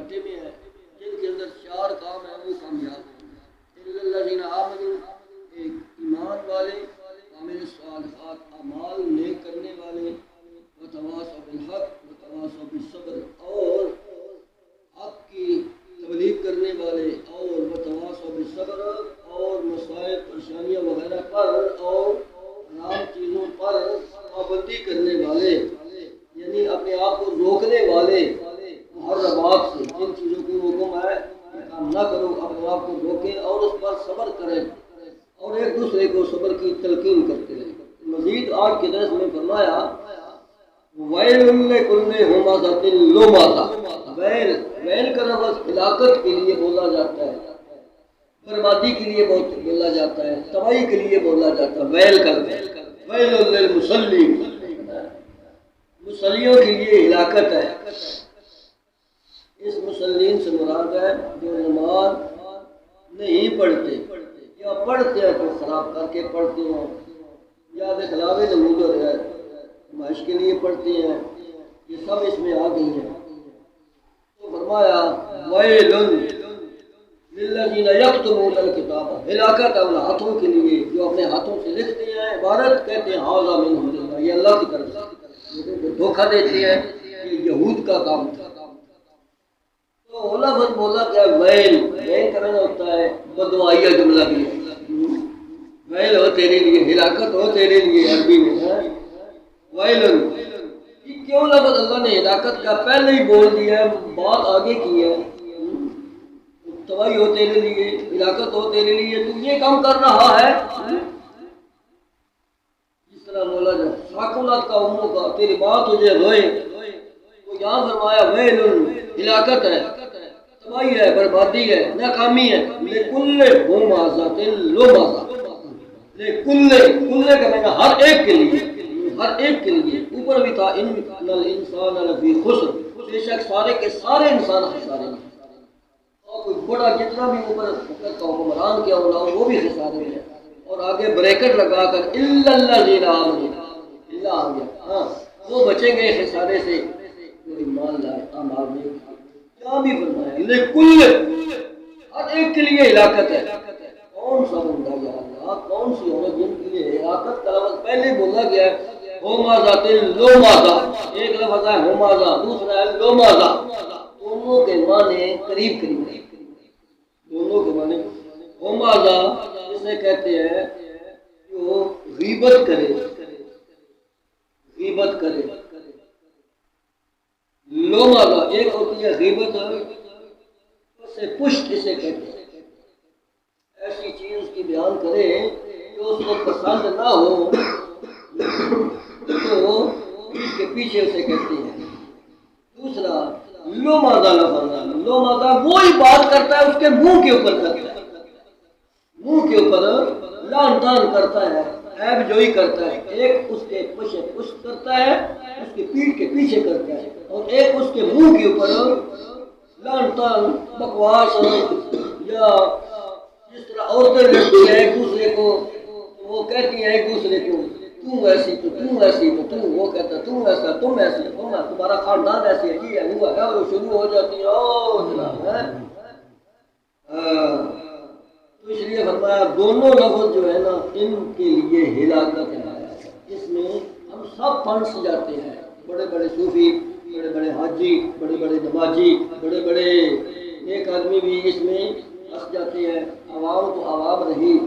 گھاٹے میں ہے، جن کے اندر 4 کام ہیں وہ کامیاب ہیں۔ الا الذین آمنوا، ایک ایمان والے، عامل صالحات اعمال نیک کرنے والے، وتواصوا بالحق وتواصوا بالصبر، اور حق کی تبلیغ کرنے والے، اور وتواصوا بالصبر، اور مسائل پریشانیاں وغیرہ پر اور حرام چیزوں پر پابندی کرنے والے، یعنی اپنے آپ کو روکنے والے محرمات سے، جن چیزوں کی حکم ہے یہ کام نہ کرو، اپنے آپ کو روکیں اور اس پر صبر کریں اور ایک دوسرے کو صبر کی تلقین کرتے رہیں۔ مزید آج کے درس میں فرمایا ویل لکل ہمزۃ لمزہ، ویل کا لفظ ہلاکت کے لیے بولا جاتا ہے، بربادی کے لیے بولا جاتا ہے، تباہی کے لیے بولا جاتا ہے۔ ویل کا ویل للمصلین، مصلیوں کے لیے ہلاکت ہے۔ اس مصلین سے مراد ہے جو نماز نہیں پڑھتے، یا پڑھتے ہیں تو خراب کر کے پڑھتے ہیں، یا خلاف نمود ہے نمائش کے لیے پڑھتے ہیں، یہ سب اس میں آ گئی ہیں۔ تو فرمایا ویل للذین یکتمون الکتاب، ہلاکت ہے ان ہاتھوں کے لیے جو اپنے ہاتھوں سے لکھتے ہیں عبارت، کہتے ہیں ھذا من عند اللہ، یہ اللہ کی طرف سے، دھوکہ دیتے ہیں، یہ یہود کا کام تھا۔ تو لفظ بولا کیا ویل، ویل کرنا ہوتا ہے بدعائیہ جملہ بھی ہے، ویل ہو تیرے لیے، ہلاکت ہو تیرے لیے، عربی میں ہے ویل۔ یہ کیوں لفظ اللہ نے ہلاکت کا پہلے ہی بول دیا ہے، بات آگے کی ہے، تباہی ہو تیرے لیے، ہلاکت ہو تیرے لیے، تو یہ کام کر رہا ہے۔ جس طرح بولا جائے ساکولات کا اموں کا، تیری بات تجھے روئے، تو یہاں فرمایا ویل، ہلاکت ہے، تباہی ہے، بربادی ہے، ناکامی ہے، لکل ہمزۃ لمزہ، لکل، کل کا معنی ہر ایک کے لیے، ہر ایک کے لیے، اوپر بھی تھا ان الانسان لفی خسر، بے شک سارے کے سارے انسان خسارے میں، اور کوئی بڑا جتنا بھی اوپر کا حکمران کیا ہونا وہ بھی خسارے میں ہے، اور آگے بریکٹ لگا کر الا الذین آمنوا، اللہ آ گیا، ہاں وہ بچیں گے خسارے سے جو ایمان لائے، اعمال نیک کیے۔ کیا بھی فرمایا لکل، ہر ایک کے لیے ہلاکت ہے۔ کون سا بندہ یا اللہ، کون سی عورت جن کے لیے ہلاکت کا لفظ پہلے بولا گیا ہے، ہمزۃ لمزہ، ایک لفظ ہے ہمزہ، دوسرا ہے لمزہ، دونوں کے معنی قریب قریب ہیں، دونوں کے معنی۔ ہمزہ جسے کہتے ہیں جو غیبت کرے، غیبت کرے، لمزہ ایک ہوتی ہے غیبت سے پشت، اسے کہتے ہیں ایسی چیز کی بیان کرے جو اس کو پسند نہ ہو، تو اس کے پیچھے اسے کہتے ہیں۔ دوسرا لمزہ، لمزہ وہی بات کرتا ہے اس کے منہ کے اوپر کرتا ہے، منہ کے اوپر لان تان کرتا ہے، عیب جوئی کرتا ہے، ایک اس کے پیچھے پشت کرتا ہے، اس کے پیٹھ کے پیچھے کرتا ہے، اور ایک اس کے منہ کے اوپر لان تان بکواس، یا جس طرح عورتیں لڑتی ہیں ایک دوسرے کو، وہ کہتی ہیں ایک دوسرے کو تم ایسی تو تم ایسی تو تم، وہ کہتا ہے تم ایسا تم ایسی، تمہارا خاندان ایسی ہے، یہ ہوا ہے، وہ شروع ہو جاتی ہے او جناب ہے۔ تو اس لیے فرمایا دونوں لفظ جو ہے نا ان کے لیے ہلاکت ہے۔ اس میں ہم سب پھنس جاتے ہیں، بڑے بڑے صوفی، بڑے بڑے حاجی، بڑے بڑے نمازی، بڑے بڑے نیک آدمی بھی اس میں پھنس جاتے ہیں، عوام تو عوام رہی۔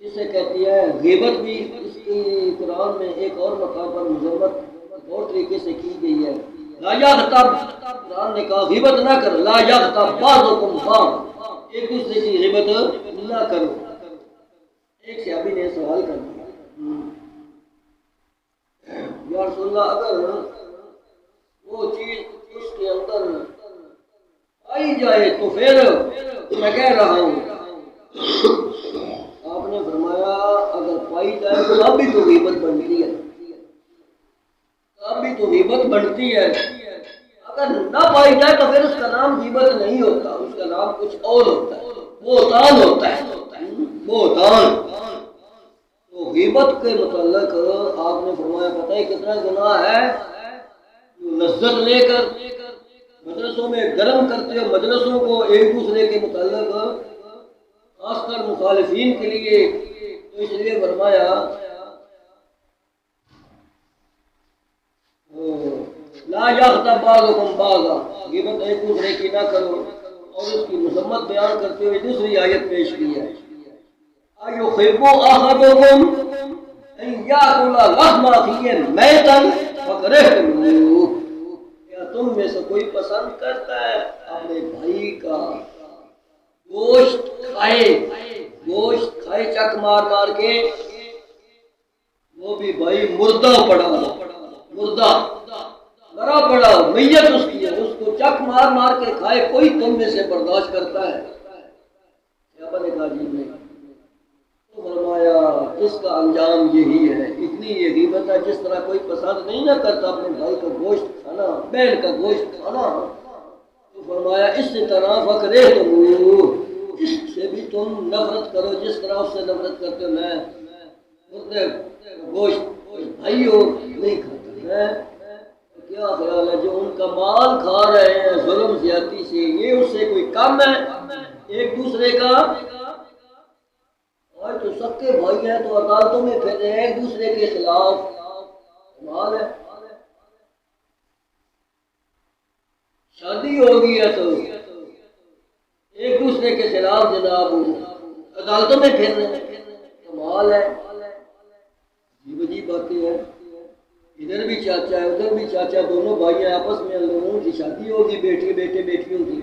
اسے کہتی ہے غیبت بھی، اس کی قرآن میں ایک اور مقام پر مذمت ایک اور طریقے سے کی گئی ہے، لا یغتب، قرآن نے کہا غیبت نہ کرو، لا یغتب بعضکم بعضا، ایک دوسرے کی غیبت نہ کرو۔ ایک صحابی نے سوال کر دیا یا رسول اللہ اگر وہ چیز اس کے اندر آئی جائے تو پھر میں کہہ رہا ہوں، آپ نے فرمایا اگر پائی جائے تو اب بھی تو غیبت بنتی ہے، اب بھی تو غیبت بنتی ہے، اگر نہ پائی جائے تو پھر اس کا نام غیبت نہیں ہوتا، اس کا نام کچھ اور ہوتا ہے، بہتان ہوتا ہے، بہتان۔ تو غیبت کے متعلق آپ نے فرمایا پتہ ہے کتنا گناہ ہے، جو لذت لے کر مجلسوں میں گرم کرتے ہو مجلسوں کو ایک دوسرے کے متعلق، خاص کر مخالفین کے لیے، تو اس لیے فرمایا لا یغتب بعضکم بعضا، غیبت ایک دوسرے کی نہ کرو، اور اس کی مذمت بیان کرتے ہوئے دوسری آیت پیش کی ہے ایحب احدکم ان یاکل لحم اخیہ میتا فکرہتموہ، کیا تم میں سے کوئی پسند کرتا ہے اپنے بھائی کا گوشت کھائے چک مار مار کے، وہ بھی بھائی مردہ پڑا مردہ مرا پڑا میت اس کی ہے، اس کو چک مار مار کے کھائے، کوئی تم میں سے برداشت کرتا ہے؟ صحابہ نے کہا جی نہیں۔ تو فرمایا اس کا انجام یہی ہے، اتنی یہ غیبت ہے جس طرح کوئی پسند نہیں نہ کرتا اپنے بھائی کا گوشت کھانا، بہن کا گوشت کھانا، تو فرمایا اس طرح فکرے تم، اس سے بھی تم نفرت کرو جس طرح اس سے نفرت کرتے ہو۔ میں مردے گوشت بھائی ہو نہیں کھاتا میں، کیا خیال ہے جو ان کا مال کھا رہے ہیں ظلم زیادتی سے، یہ اس سے کوئی کم ہے ایک دوسرے کا؟ اور تو سب کے بھائی ہیں تو عدالتوں میں پھر ایک دوسرے کے خلاف، مال ہے شادی ہوگی ہے تو ایک دوسرے کے خلاف جناب عدالتوں میں پھر کمال ہے، عجیب عجیب باتیں ہیں، ادھر بھی چاچا ہے ادھر بھی چاچا، دونوں بھائی ہیں آپس میں، لوگوں کی شادی ہوگی، بیٹے بیٹے بیٹیوں کی،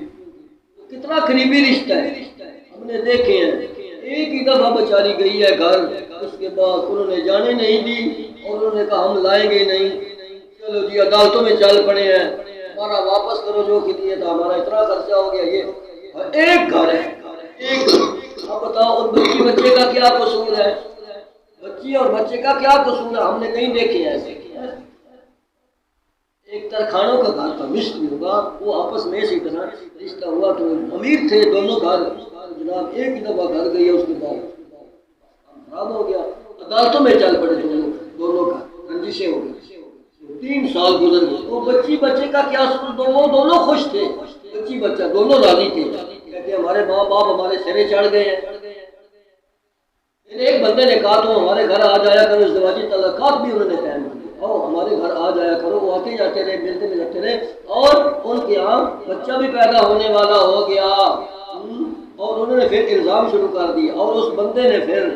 کتنا قریبی رشتہ ہے، ہم نے دیکھے ہیں۔ ایک ہی دفعہ بیچاری گئی ہے گھر، اس کے بعد انہوں نے جانے نہیں دی اور انہوں نے کہا ہم لائیں گے نہیں، چلو جی عدالتوں میں چل پڑے ہیں، ہمارا واپس کرو جو کتنی تھا، ہمارا اتنا خرچہ ہو گیا، یہ ایک گھر ہے ایک گھر۔ اب بتاؤ اور بچے کا کیا قصور ہے، بچی اور بچے کا کیا قصور ہے؟ ہم نے کہیں دیکھے ہیں ایسے ایک ترخانوں کا گھر تھا مصر ہوگا، وہ آپس میں اسی طرح رشتہ ہوا، تو امیر تھے دونوں گھر، جناب ایک ہی دفعہ گھر گئی ہے، اس کے بعد خراب ہو گیا، عدالتوں میں چل پڑے دونوں کا، رنجشیں ہو گئی، 3 سال گزر گئے، وہ بچی بچے کا کیا سکون، وہ دونوں خوش تھے، بچی بچہ دونوں راضی تھے، کہتے ہمارے ماں باپ ہمارے سرے چڑھ گئے ہیں۔ ایک بندے نے کہا تو ہمارے گھر آ جایا کرو، ازدواجی تعلقات بھی انہوں نے قائم کیے، اور ہمارے گھر آ جایا کرو، وہ آتے جاتے رہے، ملتے ملتے رہے، اور ان کے یہاں بچہ بھی پیدا ہونے والا ہو گیا، اور انہوں نے پھر الزام شروع کر دیا، اور اس بندے نے پھر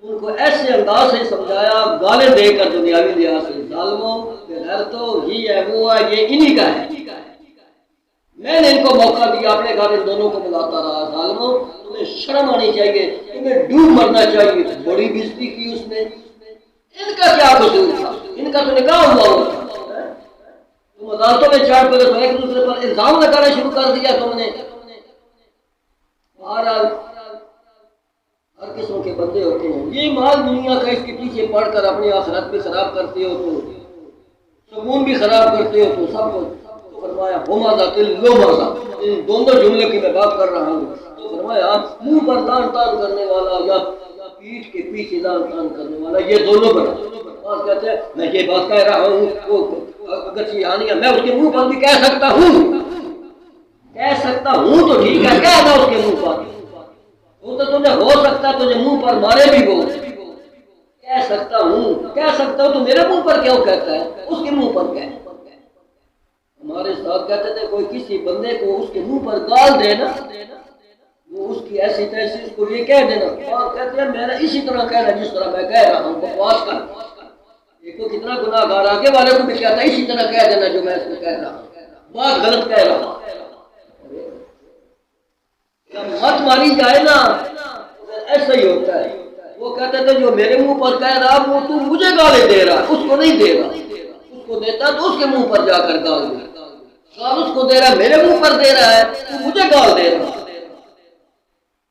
ان کو ایسے انداز سے سمجھایا، گالیں دے کر دنیاوی لحاظ سے، ظالموں غیرتوں ہی ہے وہ ہے، یہ انہی کا ہے، میں نے ان کو موقع دیا، اپنے گھر ان دونوں کو بلاتا رہا، ظالموں تمہیں شرم آنی چاہیے، تمہیں ڈوب مرنا چاہیے، بڑی بےزتی کی اس نے، ان کا کیا قصور تھا، ان کا تو نکاح ہوا تھا، تم عدالتوں میں چڑھ پڑے تو ایک دوسرے پر الزام لگانا شروع کر دیا تم نے۔ بہرحال ہر قسم کے بندے ہوتے ہیں، یہ مال دنیا کا اس کے پیچھے پڑھ کر اپنی آخرت بھی خراب کرتے ہو، تو سکون بھی خراب کرتے ہو، تو سب کو فرمایا ہمازہ لومازہ، ان دونوں جملے کی میں بات کر رہا ہوں، تو فرمایا منہ پر لان تان کرنے والا یا پیٹھ کے پیچھے لان تان کرنے والا، یہ دونوں بنا، بعض کہتے ہیں میں یہ بات کہہ رہا ہوں، وہ اگر چیانی ہے میں اس کے منہ پر بھی کہہ سکتا ہوں تو ٹھیک ہے، کہہ دو اس کے منہ پر، وہ تو تجھے ہو سکتا تجھے منہ پر مارے بھی وہ، کہہ سکتا ہوں تو میرے منہ پر کیوں کہتا ہے، اس کے منہ پر کہہ۔ ہمارے ساتھ کہتے تھے کوئی کسی بندے کو اس کے منہ پر گال دے نا، وہ اس کی ایسی تیسی اس کو یہ کہہ دینا، اور کہتے ہیں میں نے اسی طرح کہنا جس طرح میں کہہ رہا ہوں، بکواس کر، دیکھو کتنا گناہ گار، آگے والے کو بھی کہتا ہے اسی طرح کہہ دینا جو میں اس کو کہہ رہا ہوں، بات غلط کہہ رہا ہوں، جب مت ماری جائے نا ایسا ہی ہوتا ہے، وہ کہتے تھے جو میرے منہ پر کہہ رہا وہ تو مجھے گالیں دے رہا، اس کو نہیں دے رہا، اس کو دیتا تو اس کے منہ پر جا کر گال دے، گال اس کو دے رہا ہے، میرے منہ پر دے رہا ہے، تو مجھے گال دے رہا،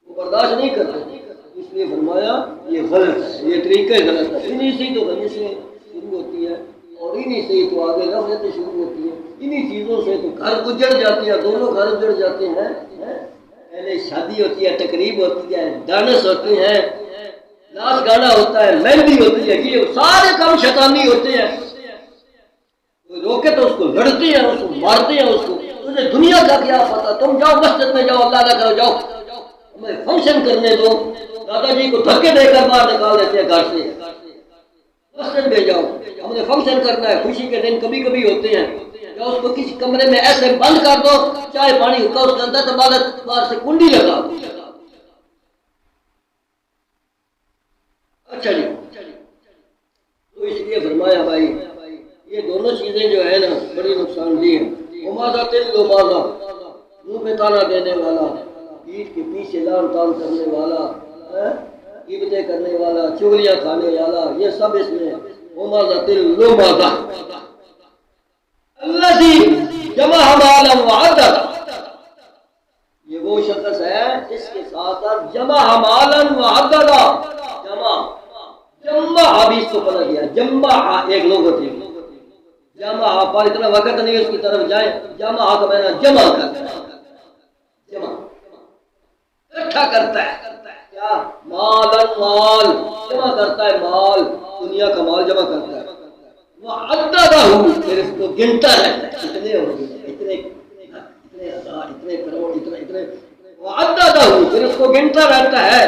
وہ برداشت نہیں کرتے، اس لیے فرمایا یہ غلط ہے، یہ طریقہ غلط ہے، انہی سے تو رنجشیں شروع ہوتی ہے، اور انہی سے تو آگے نفرتیں شروع ہوتی ہیں، انہی چیزوں سے تو گھر اجڑ جاتی ہے، دونوں گھر اجڑ جاتے ہیں، پہلے شادی ہوتی ہے، تقریب ہوتی ہے، ڈانس ہوتے ہیں، ناچ گانا ہوتا ہے، مہندی ہوتی ہے، یہ سارے کام شیطانی ہوتے ہیں، کوئی روکے تو اس کو لڑتے ہیں، اس کو مارتے ہیں، اس کو، تو تجھے دنیا کا کیا پتا؟ تم جاؤ مسجد میں جاؤ، اللہ نہ کرو جاؤ ہمیں فنکشن کرنے دو۔ دادا جی کو دھکے دے کر باہر نکال دیتے ہیں گھر سے، مسجد میں جاؤ ہمیں فنکشن کرنا ہے، خوشی کے دن کبھی کبھی ہوتے ہیں، یا اس کو کسی کمرے میں ایسے بند کر دو، چائے پانی ہوتا اس کے اندر تو باہر سے کنڈی لگا دو۔ اچھا جی، تو اس لیے فرمایا بھائی یہ دونوں چیزیں جو ہے نا بڑی نقصان دہ ہیں۔ وماذا تل و ماذا، منہ پہ تانا دینے والا، پیٹھ کے پیچھے لان تان کرنے والا، غیبتیں کرنے والا، چغلیاں کھانے والا، یہ سب اس میں وماذا تل و ماذا الذی جمع مالا وعددا، یہ وہ شخص ہے جس کے ساتھ جمع مالا وعددا، جمع بھی اس کو پڑھا گیا، جمع ایک لغت ہے، جمع پر اتنا وقت نہیں اس کی طرف جائیں، جمع کا معنی جمع کرتا ہے، جمع اکٹھا کرتا ہے، کیا مال مال جمع کرتا ہے، مال دنیا کا مال جمع کرتا ہے، وعددہ پھر اس کو گنتا رہتا ہے، اتنے ہو گئے، اتنے ہزار، اتنے کروڑ، اتنے وعددہ پھر اس کو گنتا رہتا ہے،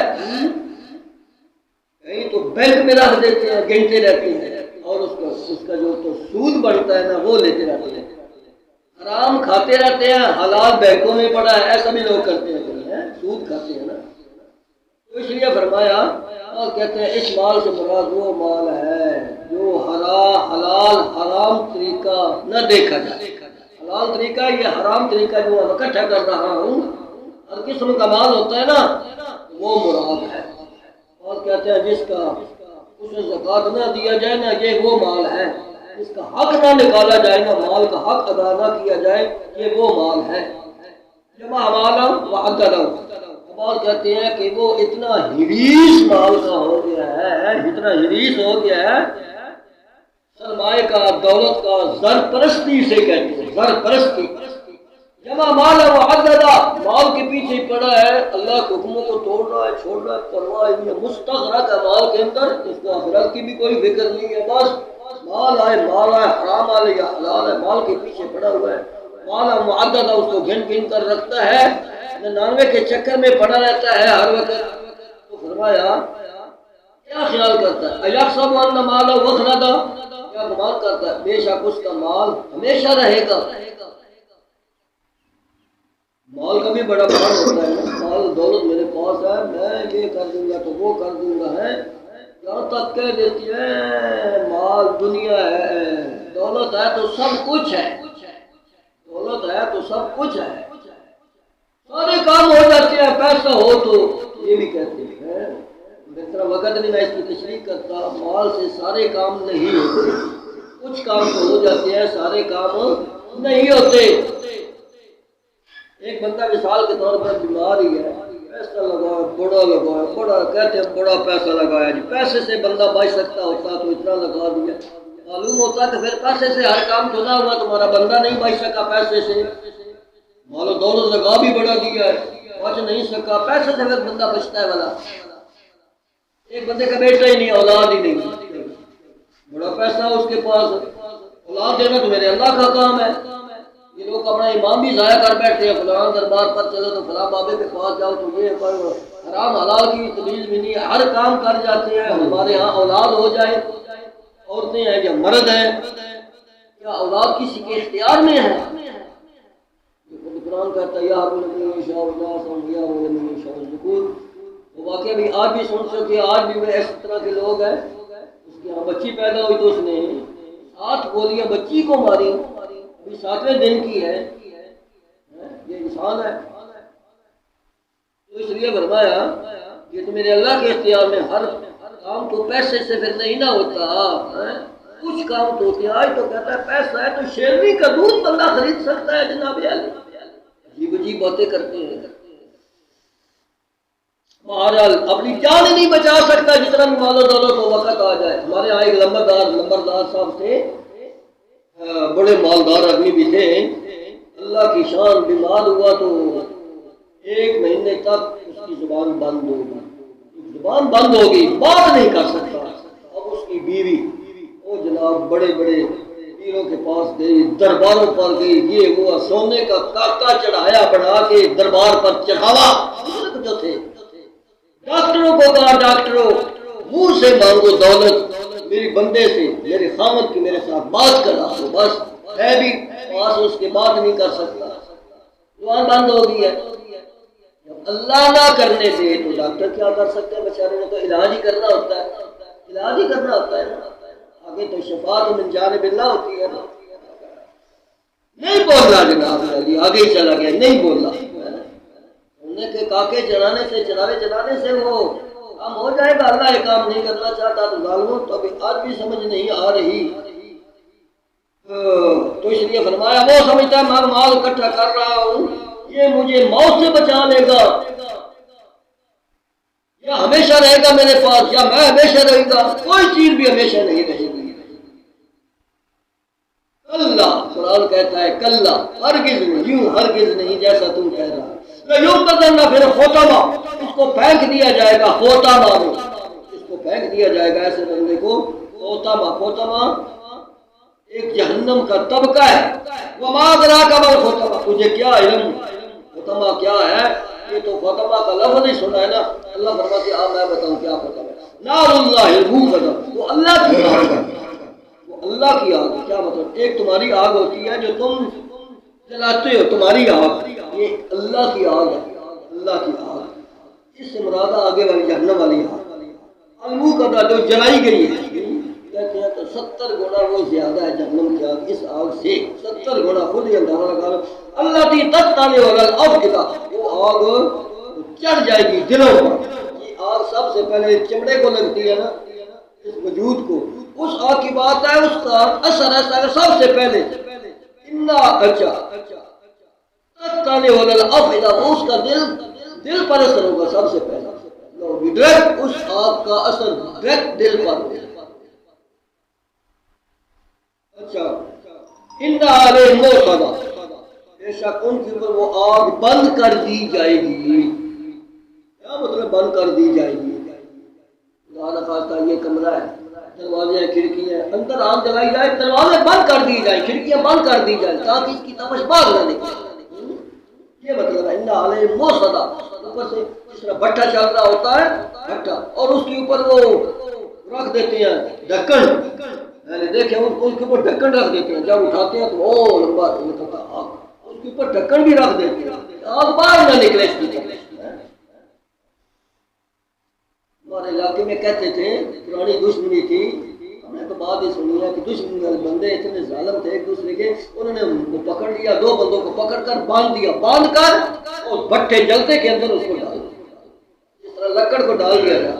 کہیں تو بینک میں رکھ دیتے ہیں، گنتے رہتے ہیں، اور اس کا جو تو سود بڑھتا ہے نا وہ لیتے رہتے ہیں، حرام کھاتے رہتے ہیں، حلال بینکوں میں پڑا ہے، ایسا بھی لوگ کرتے ہیں، سود کھاتے ہیں نا۔ تو اس لیے فرمایا اور کہتے ہیں اس مال سے مراد وہ مال ہے جو حلال حرام طریقہ نہ دیکھا جائے، حلال طریقہ یہ حرام طریقہ جو میں اکٹھا کر رہا ہوں، ہر قسم کا مال ہوتا ہے نا وہ مراد ہے۔ اور کہتے ہیں جس کا اسے زکوٰۃ نہ دیا جائے نا یہ وہ مال ہے، جس کا حق نہ نکالا جائے نا، مال کا حق ادا نہ کیا جائے یہ وہ مال ہے۔ جمع مالا وعددا، اور کہتے ہیں کہ وہ اتنا حریص مال کا ہو گیا ہے، اتنا حریص ہو گیا ہے، سرمایہ کا، دولت کا، زر پرستی سے کہتے ہیں، زر پرستی، جمع مال وعددا، مال کے پیچھے پڑا ہے، اللہ کے حکموں کو توڑ رہا ہے، چھوڑ رہا ہے، پرواہ نہیں، مستغرق ہے مال کے اندر، اس کو آخرت کی بھی کوئی فکر نہیں ہے، بس مال آئے حرام آئے یا حلال ہے، مال کے پیچھے پڑا ہوا ہے، مال معددا اس کو گن گن کر رکھتا ہے، 99 کے چکر میں پڑا رہتا ہے ہر وقت۔ تو فرمایا کیا خیال کرتا ہے، ایحسب ان مالہ اخلدا، کیا گمان کرتا ہے بے شک اس کا مال ہمیشہ رہے گا۔ مال کا بھی بڑا بڑا ہوتا ہے، مال دولت میرے پاس ہے، میں یہ کر دوں گا تو وہ کر دوں گا، ہے یہاں تک کہہ دیتی ہے مال دنیا ہے، دولت ہے تو سب کچھ ہے، دولت ہے تو سب کچھ ہے، سارے کام ہو جاتے ہیں، پیسہ ہو تو یہ بھی کہتے ہیں، میرا وقت نہیں میں اس کی تشریح کرتا، مال سے سارے کام نہیں ہوتے، کچھ کام تو ہو جاتے ہیں، سارے کام نہیں ہوتے۔ ایک بندہ مثال کے طور پر بیمار ہی ہے، پیسہ لگایا، بڑا کہتے ہیں بڑا پیسہ لگایا جی، پیسے سے بندہ بچ سکتا ہوتا تو اتنا لگا دیا، معلوم ہوتا کہ پھر پیسے سے ہر کام چنا ہوا، تمہارا بندہ نہیں بچ سکا پیسے سے، مال و دولت لگا بھی بڑا دیا ہے، بچ نہیں سکا، پیسے سے پھر بندہ بچتا ہے والا۔ ایک بندے کا بیٹا ہی نہیں، اولاد ہی نہیں، بڑا پیسہ اس کے پاس، اولاد دینا تو میرے اللہ کا کام ہے۔ یہ لوگ اپنا ایمان بھی ضائع کر بیٹھتے ہیں، فلاں دربار پر چلو تو فلاں بابے کے پاس جاؤ تو یہ کرو، حرام حلال کی تمیز بھی نہیں ہے، ہر کام کر جاتے ہیں۔ ہمارے ہاں اولاد ہو جائے، عورتیں ہیں یا مرد ہیں، کیا اولاد کسی کے اختیار میں ہے؟ قرآن کہتا ہے یا وہ واقعہ بھی آج بھی سن سکتے، آج بھی وہ اس طرح کے لوگ ہیں، اس کے یہاں بچی پیدا ہوئی تو اس نے 7 گولیاں بچی کو ماری، ابھی 7ویں دن کی ہے، یہ انسان ہے۔ تو اس لیے فرمایا یہ تو میرے اللہ کے اختیار میں، ہر کام تو پیسے سے پھر نہیں نہ ہوتا، کچھ کام تو ہوتے ہیں۔ آج تو کہتا ہے پیسہ ہے تو شیرنی کا دودھ بندہ خرید سکتا ہے، جناب عجیب عجیب باتیں کرتے ہیں۔ بہرحال اپنی جان نہیں بچا سکتا جتنا بھی مال و دولت ہو، وقت آ جائے۔ ہمارے یہاں ایک نمبردار صاحب تھے، بڑے مالدار آدمی بھی تھے، اللہ کی شان، بیمار ہوا تو 1 مہینے تک اس کی زبان بند ہوگی، بات نہیں کر سکتا۔ اب اس کی بیوی وہ جناب بڑے پیروں کے پاس گئی، درباروں پر گئی، یہ وہ سونے کا کاکا چڑھایا بنا کے دربار پر چڑھاوا جو تھے۔ ڈاکٹروں کو کہا ڈاکٹروں منہ سے مانگو دولت، میری بندے سے میرے خامد کی میرے ساتھ بات کرا دو، بس ہے بھی پاس اس کے بات نہیں کر سکتا، زبان بند ہو گئی ہے۔ جب اللہ نہ کرنے دے تو ڈاکٹر کیا کر سکتے ہیں؟ بیچارے نے تو علاج ہی کرنا ہوتا ہے، علاج ہی کرنا ہوتا ہے نا، آگے تو شفاعت من جانب اللہ ہوتی ہے نا۔ نہیں بولنا جناب علی، آگے ہی چلا گیا، نہیں بولنا۔ انہیں کہ کاکے چلانے سے وہ کام ہو جائے گا، اللہ یہ کام نہیں کرنا چاہتا تو ظالموں تو ابھی آج بھی سمجھ نہیں آ رہی۔ تو اس لیے فرمایا وہ سمجھتا ہے میں مال اکٹھا کر رہا ہوں یہ مجھے موت سے بچا لے گا، یا ہمیشہ رہے گا میرے پاس، یا میں ہمیشہ رہے گا، کوئی چیز بھی ہمیشہ نہیں رہے گی۔ کلا، قرآن کہتا ہے کلا، ہرگز نہیں، یوں ہرگز نہیں جیسا تم کہہ رہا۔ یوں بدلنا پھر خوتما، اس کو پھینک دیا جائے گا، خوتما اس کو پھینک دیا جائے گا ایسے بندے کو، خوتما ایک جہنم کا طبقہ ہے۔ وما ادراک ما الخوتما، تجھے کیا علم خوتما کیا ہے؟ یہ تو خوتما کا لفظ ہی سنا ہے نا، اللہ فرماتے ہیں میں بتاؤں کیا خوتما ہے؟ نار اللہ الموقدہ، وہ اللہ کی آگ ہے، وہ اللہ کی آگ ہے۔ کیا مطلب؟ ایک تمہاری آگ ہوتی ہے جو تم جلاتے ہو، تمہاری آگ، یہ اللہ کی آگ ہے، اللہ کی آگ، اس سے مراد آگے والی جہنم والی آگ، الموقدہ جو جلائی گئی ہے، کہتے ہیں تو 70 گنا وہ زیادہ ہے جہنم کی آگ اس آگ سے، 70 گنا، خود ہی اندازہ لگا لو۔ اللہ کی تتانے والا الافئدہ، وہ آگ چڑھ جائے گی دلوں پر۔ یہ آگ سب سے پہلے چمڑے کو لگتی ہے نا، اس وجود کو، اس آگ کی بات ہے، اس کا اثر ایسا ہے سب سے پہلے اچھا تتانے والا الافئدہ، وہ اس کا دل پر اثر ہوگا سب سے پہلے، ڈائریکٹ اس آگ کا اثر ڈائریکٹ دل پر ہوگا۔ اچھا بے شک ان کے اوپر وہ آگ بند کر دی جائے گی۔ کیا مطلب بند کر دی جائے گی؟ خاصہ یہ کمرہ ہے، دروازے کھڑکیاں، اندر آگ جلائی جائے، دروازے بند کر دی جائیں، کھڑکیاں بند کر دی جائیں تاکہ اس کی تپش باہر نہ نکلے۔ یہ مطلب ہے انا علیہ موصدہ، اوپر سے جس طرح بھٹا چل رہا ہوتا ہے بھٹا، اور اس کے اوپر وہ رکھ دیتے ہیں ڈھکن، میں نے دیکھے اس کے اوپر ڈھکن رکھ دیتے ہیں، جب اٹھاتے ہیں تو او لمبا نکلتا آگ، اس کے اوپر ڈھکن بھی رکھ دیتے ہیں آگ باہر نہ نکلے اس کی۔ ہمارے علاقے میں کہتے تھے پرانی دشمنی تھی، ہم نے تو بات ہی سنی ہے کہ دشمنی والے بندے اتنے ظالم تھے ایک دوسرے کے، انہوں نے پکڑ لیا، 2 بندوں کو پکڑ کر باندھ دیا، باندھ کر اور بھٹے جلتے کے اندر اس کو ڈال دیا، اس طرح لکڑ کو ڈال دیا گیا۔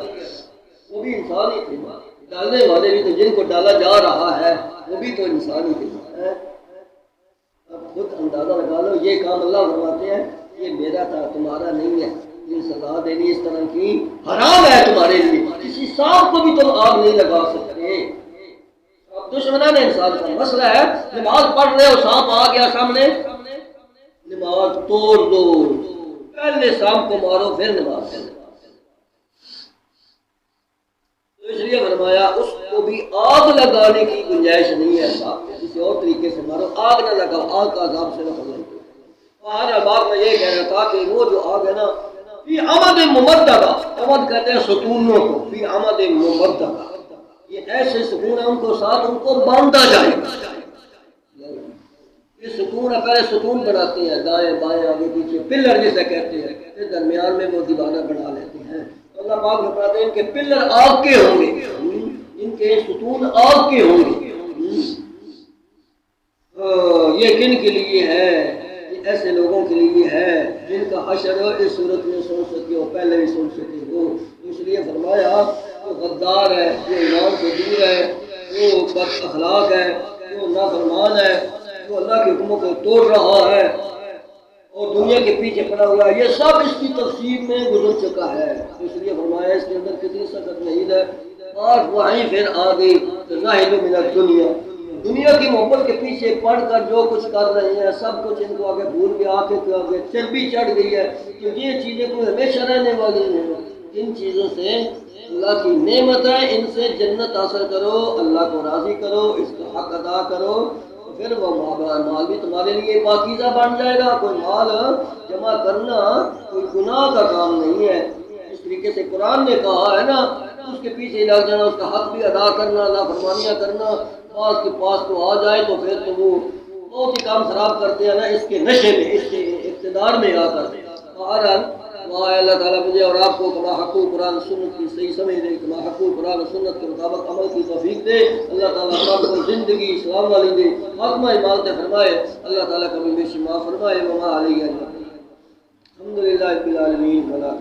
وہ بھی انسان ہی تھے، ڈالنے والے بھی تو جن کو ڈالا جا رہا ہے وہ بھی تو انسان ہی تھے۔ اب خود اندازہ لگا لو، یہ کام اللہ فرماتے ہیں یہ میرا تھا، تمہارا نہیں ہے، یہ سزا دینی اس طرح کی حرام ہے تمہارے لیے، کسی سانپ کو بھی تم آگ نہیں لگا سکتے۔ اب دشمنان انسان کا مسئلہ ہے، نماز پڑھ رہے ہو سانپ آ گیا سامنے، نماز توڑ دو، پہلے سانپ کو مارو پھر نماز پڑھو۔ تو اس لیے فرمایا اس کو بھی آگ لگانے کی گنجائش نہیں ہے، کسی اور طریقے سے مارو، آگ نہ لگاؤ، آگ کا عذاب سے نہ پکڑو۔ آج بات میں یہ کہہ رہا تھا کہ وہ جو آگ ہے نا، فی عمد ممددہ، عمد کہتے ہیں ستونوں کو، فی عمد ممددہ، یہ ایسے ستون ہیں ان کو ساتھ ان کو باندھا جائے گا۔ یہ ستون ہے، پہلے ستون بناتے ہیں دائیں بائیں آگے پیچھے، پلر جسے کہتے ہیں، پھر درمیان میں وہ دیوانہ بنا لیتے ہیں۔ اللہ پاک بتاتے ہیں ان کے پلر آگ کے ہوں گے، ان کے ستون آگ کے ہوں گے۔ یہ کن کے لیے ہے؟ ایسے لوگوں کے لیے ہے جن کا حشر اس صورت میں سن سکے ہو، پہلے بھی سن سکے ہو۔ اس لیے فرمایا جو غدار ہے، جو ایمان سے دور ہے، جو بد اخلاق ہے، جو نافرمان ہے، جو اللہ کے حکموں کو توڑ رہا ہے اور دنیا کے پیچھے پڑا ہوا ہے، یہ سب اس کی تفصیل میں گزر چکا ہے۔ اس لیے فرمایا اس کے اندر کتنی سخت نہیں ہے، اور وہیں پھر آگے زاہد من الدنیا، دنیا کی محبت کے پیچھے پڑھ کر جو کچھ کر رہے ہیں سب کچھ ان کو آگے بھول کے آنکھوں کے آگے چربی چڑھ گئی ہے کہ یہ چیزیں کوئی ہمیشہ رہنے والی ہیں، ان چیزوں سے اللہ کی نعمت ہے، ان سے جنت حاصل کرو، اللہ کو راضی کرو، اس کا حق ادا کرو، تو پھر وہ مال بھی تمہارے لیے پاکیزہ بن جائے گا۔ کوئی مال جمع کرنا کوئی گناہ کا کام نہیں ہے۔ اس طریقے سے قرآن نے کہا ہے نا، اس کے پیچھے لگ جانا، اس کا حق بھی ادا کرنا، نافرمانیاں کرنا، پاس کے پاس تو آ جائے تو پھر تو وہ بہت ہی کام خراب کرتے ہیں نا، اس کے نشے میں، اس کے اقتدار میں آ کر۔ بہرحال دعا ہے اللہ تعالیٰ مجھے اور آپ کو کما حق قرآن سنت کی صحیح سمجھ دے، کما حق قرآن و سنت کے مطابق عمل کی توفیق دے۔ اللہ تعالیٰ سب کو زندگی اسلام والی دے، خاتمہ عمارت فرمائے۔ اللہ تعالیٰ کبھی بیشی معاف فرمائے۔ وما علیہ الحمد للہ رب العالمین ولا